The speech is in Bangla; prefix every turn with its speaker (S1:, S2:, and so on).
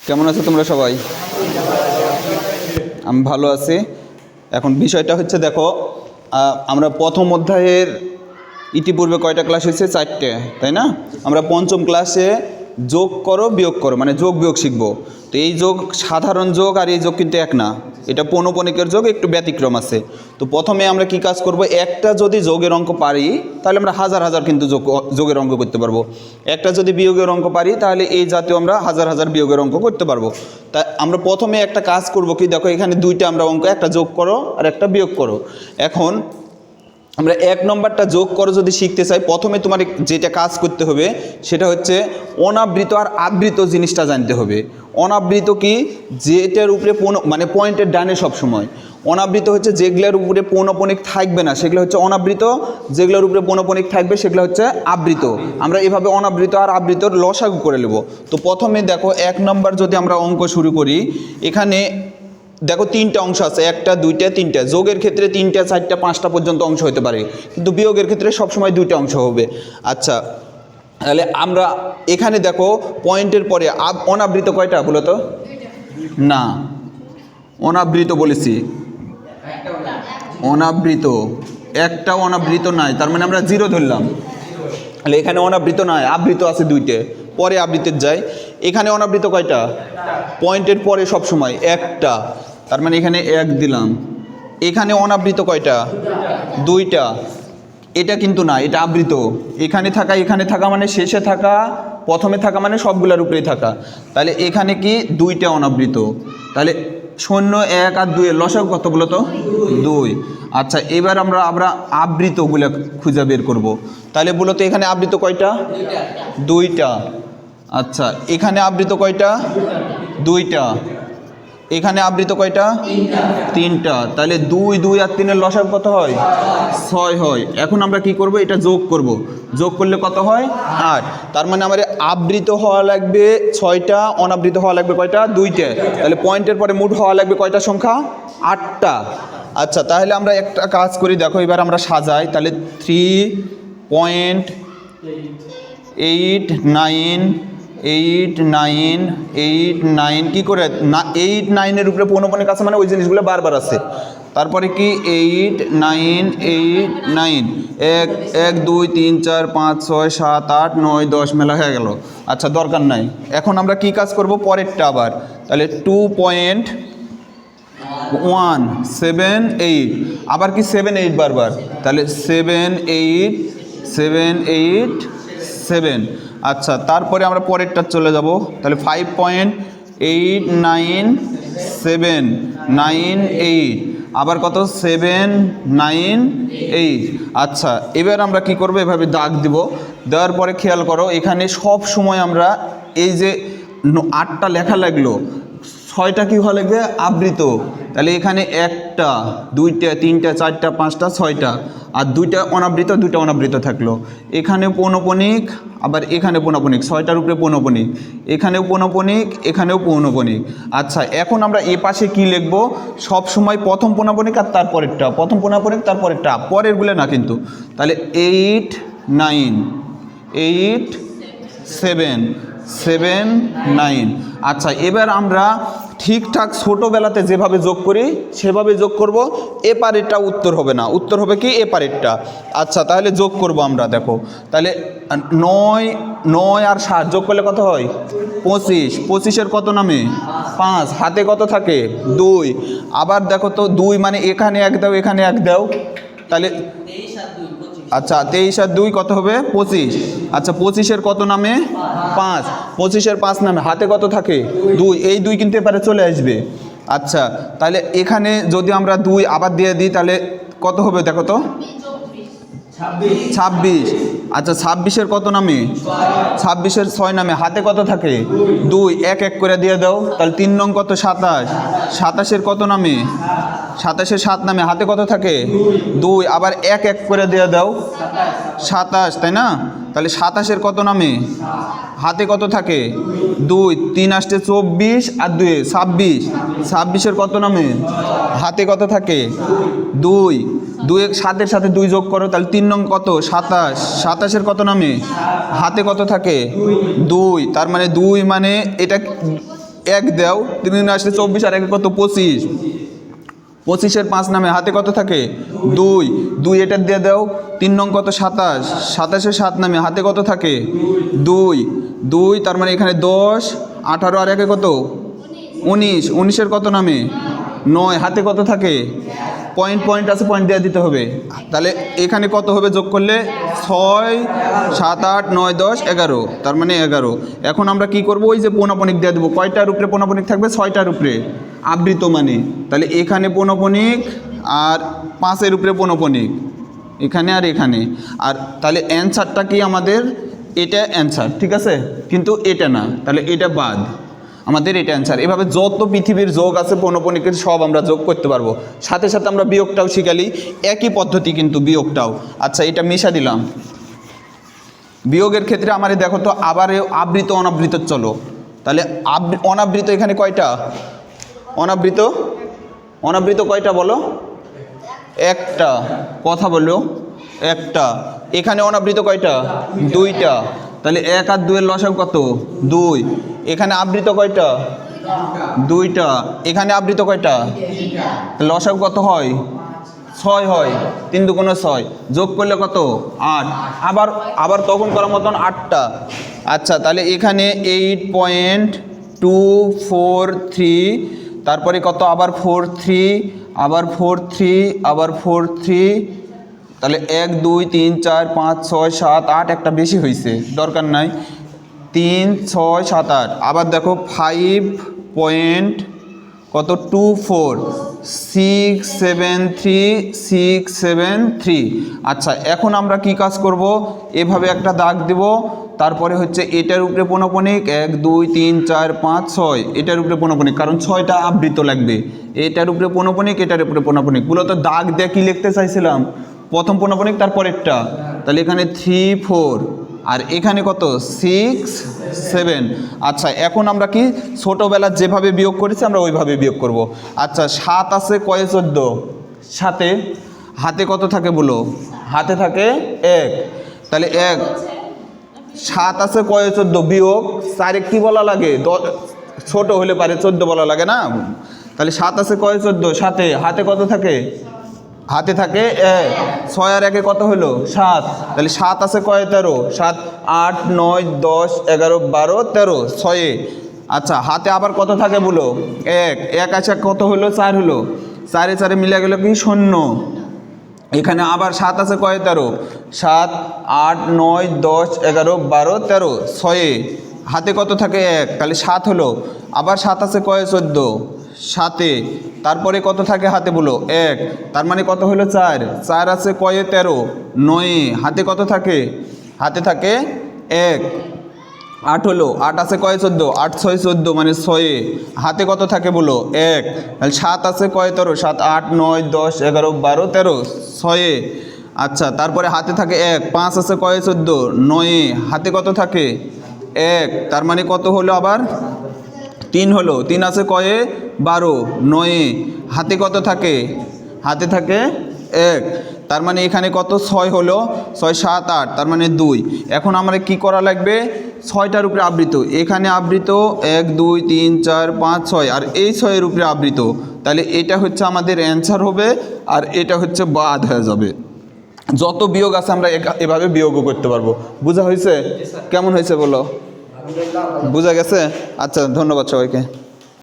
S1: কেমন আছো তোমরা সবাই? আমি ভালো আছি। এখন বিষয়টা হচ্ছে দেখো, আমরা প্রথম অধ্যায়ের ইতিপূর্বে কয়টা ক্লাস হয়েছে? 4টে, তাই না? আমরা পঞ্চম ক্লাসে যোগ করো বিয়োগ করো মানে যোগ বিয়োগ শিখবো। তো এই যোগ সাধারণ যোগ আর এই যোগ কিন্তু এক না, এটা পৌনঃপুনিকের যোগ, একটু ব্যতিক্রম আছে। তো প্রথমে আমরা কি কাজ করব, একটা যদি যোগের অঙ্ক পারি তাহলে আমরা হাজার হাজার কিন্তু যোগের অঙ্ক করতে পারবো। একটা যদি বিয়োগের অঙ্ক পারি তাহলে এই জাতীয় আমরা হাজার হাজার বিয়োগের অঙ্ক করতে পারবো। তা আমরা প্রথমে একটা কাজ করব কি, দেখো এখানে দুইটা আমরা অঙ্ক, একটা যোগ করো আর একটা বিয়োগ করো। এখন আমরা 1 নম্বরটা যোগ করো যদি শিখতে চাই, প্রথমে তোমার যেটা কাজ করতে হবে সেটা হচ্ছে অনাবৃত আর আবৃত জিনিসটা জানতে হবে। অনাবৃত কি, যেটার উপরে মানে পয়েন্টের ডানে সবসময়। অনাবৃত হচ্ছে যেগুলোর উপরে পৌনঃপুনিক থাকবে না সেগুলো হচ্ছে অনাবৃত, যেগুলোর উপরে পৌনঃপুনিক থাকবে সেগুলো হচ্ছে আবৃত। আমরা এভাবে অনাবৃত আর আবৃতর লসাগু করে নেব। তো প্রথমে দেখো 1 নম্বর যদি আমরা অঙ্ক শুরু করি, এখানে দেখো 3টা অংশ আছে, 1টা 2টা 3টা। যোগের ক্ষেত্রে 3টা 4টা 5টা পর্যন্ত অংশ হতে পারে, কিন্তু বিয়োগের ক্ষেত্রে সবসময় 2টা অংশ হবে। আচ্ছা, তাহলে আমরা এখানে দেখো পয়েন্টের পরে অনাবৃত কয়টা বলো তো? না, অনাবৃত বলেছি, অনাবৃত একটাও অনাবৃত নাই, তার মানে আমরা 0 ধরলাম। তাহলে এখানে অনাবৃত নাই, আবৃত আছে 2টে, পরে আবৃতের যায়। এখানে অনাবৃত কয়টা? পয়েন্টের পরে সব সময় একটা, তার মানে এখানে 1 দিলাম। এখানে অনাবৃত কয়টা? 2টা। এটা কিন্তু না, এটা আবৃত। এখানে থাকা মানে শেষে থাকা, প্রথমে থাকা মানে সবগুলোর উপরেই থাকা। তাহলে এখানে কি 2টা অনাবৃত। তাহলে 0, 1 আর 2 এর লসাগু কত বলো তো? 2। আচ্ছা, এবার আমরা আবৃতগুলো খুঁজে বের করব। তাহলে বলো তো এখানে আবৃত কয়টা? 2টা। আচ্ছা, এখানে আবৃত কয়টা? 2টা। এখানে আবৃত কয়টা? 3টা। তাহলে 2, 2 আর 3 এর লসাগু কত হয়? 6 হয়। এখন আমরা কি করব, এটা যোগ করব। যোগ করলে কত হয়? 8। তার মানে আমার আবৃত হওয়া লাগবে 6টা, অনাবৃত হওয়া লাগবে কয়টা? 2টে। তাহলে পয়েন্টের পরে মোট হওয়া লাগবে কয়টা সংখ্যা? 8টা। আচ্ছা, তাহলে আমরা একটা কাজ করি, দেখো এবার আমরা সাজাই। তাহলে 3.8 9 কি করে না, 8 9 উপরে পৌনঃপুনিক আছে মানে ওই জিনিসগুলো বারবার আছে। তারপরে কি 8 9 8 9 1 1 2 3 4 5 6 7 8 9 10 মেলা হয়ে গেল। আচ্ছা, দরকার নাই। এখন আমরা কি কাজ করব, পরেরটা আবার। তাহলে 2.178 আবার কি 7 8 বারবার। তাহলে 7 8 7 8 7। আচ্ছা, তারপরে আমরা পরেরটা চলে যাব। তাহলে 5.89798 আবার কত? 798। আচ্ছা, এবার আমরা কি করব, এভাবে দাগ দিব। দেওয়ার পরে খেয়াল করো, এখানে সব সময় আমরা এই যে 8টা লেখা লাগলো, 6টা কি হওয়া লাগবে? আবৃত। তাহলে এখানে 1টা 2টা 3টা 4টা 5টা 6টা, আর 2টা অনাবৃত 2টা অনাবৃত থাকলো। এখানে পৌনঃপুনিক, আবার এখানে পৌনঃপুনিক, 6টার উপরে পৌনঃপুনিক, এখানেও পৌনঃপুনিক, এখানেও পৌনঃপুনিক। আচ্ছা, এখন আমরা এ পাশে কি লিখব? সব সময় প্রথম পৌনঃপুনিক আর তারপরেরটা, প্রথম পৌনঃপুনিক তারপরেরটা, পরেরগুলো না কিন্তু। তাহলে 8 9 8 7 7 9। আচ্ছা, এবার আমরা ঠিকঠাক ছোটোবেলাতে যেভাবে যোগ করি সেভাবে যোগ করব। এপারেরটা উত্তর হবে না, উত্তর হবে কি এপারেরটা। আচ্ছা, তাহলে যোগ করব আমরা। দেখো তাহলে 9 9 আর 7 যোগ করলে কত হয়? 25। 25-এর কত নামে? 5। হাতে কত থাকে? 2। আবার দেখো তো 2 মানে এখানে 1 দাও, এখানে 1 দাও, তাহলে আচ্ছা 23 আর 2 কত হবে? 25। আচ্ছা, 25-এর কত নামে? 5। 25-এর 5 নামে, হাতে কত থাকে? 2। এই 2 কিন্তু এবারে চলে আসবে। আচ্ছা, তাহলে এখানে যদি আমরা 2 আবার দিয়ে দিই তাহলে কত হবে দেখো তো? 26। আচ্ছা, 26-এর কত নামে? 26-এর 6 নামে, হাতে কত থাকে? 2। 1 1 করে দিয়ে দাও, তাহলে 3 নং কত? 27। 27-এর কত নামে? 27-এর 7 নামে, হাতে কত থাকে? 2। আবার 1 1 করে দিয়ে দাও, 27, তাই না? তাহলে 27-এর কত নামে? হাতে কত থাকে? 2। 3 আসতে 24 আর 2 26। 26-এর কত নামে? হাতে কত থাকে? 2। 2 7-এর সাথে 2 যোগ করো, তাহলে 3 নং কত? 27। 27-এর কত নামে? হাতে কত থাকে? 2। তার মানে 2 মানে এটা এক দাও, 3 আসলে 24 আর 1 কত 25, 25-এর 5 নামে হাতে কত থাকে 2, 2 এটা দিয়ে দাও, 3 নং কত 27, 27-এর 7 নামে হাতে কত থাকে 2, 2 তার মানে এখানে 10, 18 আর 1 কত 19, 19-এর কত নামে 9, হাতে কত থাকে পয়েন্ট আছে, পয়েন্ট দিয়ে দিতে হবে। তাহলে এখানে কত হবে যোগ করলে 6, 7, 8, 9, 10, 11, তার মানে 11। এখন আমরা কি করব, ওই যে পৌনঃপুনিক দিয়ে দেবো, কয়টার উপরে পৌনঃপুনিক থাকবে 6টার উপরে আবৃত মানে, তাহলে এখানে পৌনঃপুনিক আর 5-এর উপরে পৌনঃপুনিক এখানে আর এখানে, আর তাহলে অ্যান্সারটা কি আমাদের এটা অ্যান্সার, ঠিক আছে, কিন্তু এটা না, তাহলে এটা বাদ, আমাদের এটা অ্যান্সার। এভাবে যত পৃথিবীর যোগ আছে পৌনঃপুনিকের সব আমরা যোগ করতে পারবো, সাথে সাথে আমরা বিয়োগটাও শিখালি, একই পদ্ধতি কিন্তু বিয়োগটাও। আচ্ছা এটা মিশা দিলাম, বিয়োগের ক্ষেত্রে আমার দেখো তো আবার আবৃত অনাবৃত, চলো তাহলে অনাবৃত এখানে কয়টা, অনাবৃত অনাবৃত কয়টা বলো, একটা, কথা বলো একটা, এখানে অনাবৃত কয়টা 2টা, তাহলে 1 আর 2 এর লসাগু কত 2, এখানে আবৃত কয়টা 2টা, এখানে আবৃত কয়টা, লসাগু কত হয় 6 হয়, 3 দুগুণে 6, যোগ করলে কত 8, আবার তখন করার মতন 8টা। আচ্ছা তাহলে এখানে 8.243, তারপরে কত আবার 43, আবার 43, আবার 43, তাহলে 1 2 3 4 5 6 7 8, একটা বেশি হয়েছে দরকার নাই, 3 6 7 8, আবার দেখো 5 পয়েন্ট কত 24 6 7 3 6 7 3। আচ্ছা এখন আমরা কি কাজ করব, এভাবে একটা দাগ দেব, তারপরে হচ্ছে এটার উপরে পৌনঃপুনিক 1 2 3 4 5 6, এটার উপরে পৌনঃপুনিক, কারণ 6টা আবৃত লাগবে, এটার উপরে পৌনঃপুনিক, এটার উপরে পৌনঃপুনিক, মূলত দাগ দিয়ে কি লিখতে চাইছিলাম, প্রথম পৌনঃপুনিক তারপরেরটা, তাহলে এখানে 3 4 আর এখানে কত 6 7। আচ্ছা এখন আমরা কি ছোটোবেলা যেভাবে বিয়োগ করেছি আমরা ওইভাবে বিয়োগ করব। আচ্ছা 7 আছে কয়ে 14, সাথে হাতে কত থাকে বলো, হাতে থাকে 1, তাহলে 1, 7 আছে কয়ে 14 বিয়োগ 4 কি বলা লাগে, ছোট হলে পারে 14 বলা লাগে না, তাহলে 7 আছে কয়ে 14, সাথে হাতে কত থাকে, হাতে থাকে 1, 6 আর 1 কত হলো 7, তাহলে 7 আছে কয়ে 13, 7 8 9 10 11 12 13 6। আচ্ছা হাতে আবার কত থাকে বলো 1, 1 আছে কত হলো 4 হলো, 4 4 মিলে গেল কি 0, এখানে আবার 7 আছে কয়ে 13, 7 8 9 10 11 12 13 6, হাতে কত থাকে 1, তাহলে 7 হলো, আবার 7 আছে কয়ে 14, 7, তারপরে কত থাকে হাতে বলো 1, তার মানে কত হলো 4, 4 আছে কয়ে 13, 9, হাতে কত থাকে, হাতে থাকে 1, 8 হলো, 8 আছে কয়ে 14, 8 6 14 মানে 6, হাতে কত থাকে বলো 1, তাহলে 7 আছে কয়ে 13, 7 8 9 10 11 12 13 6। আচ্ছা তারপরে হাতে থাকে 1, 5 আছে কয়ে 14, 9, হাতে কত থাকে 1, তার মানে কত হলো আবার 3 হলো, 3 আছে কয়ে 12 9, হাতে কত থাকে, হাতে থাকে 1, তার মানে এখানে কত 6 হলো, 6 7 8, তার মানে 2। এখন আমরা কি করা লাগবে, 6টার উপরে আবৃত, এখানে আবৃত 1 2 3 4 5 6, আর এই 6-এর উপরে আবৃত, তাহলে এটা হচ্ছে আমাদের অ্যান্সার হবে, আর এটা হচ্ছে বাদ হয়ে যাবে। যত বিয়োগ আছে আমরা এভাবে বিয়োগও করতে পারবো। বোঝা হয়েছে, কেমন হয়েছে বলো, বোঝা গেছে? আচ্ছা ধন্যবাদ সবাইকে।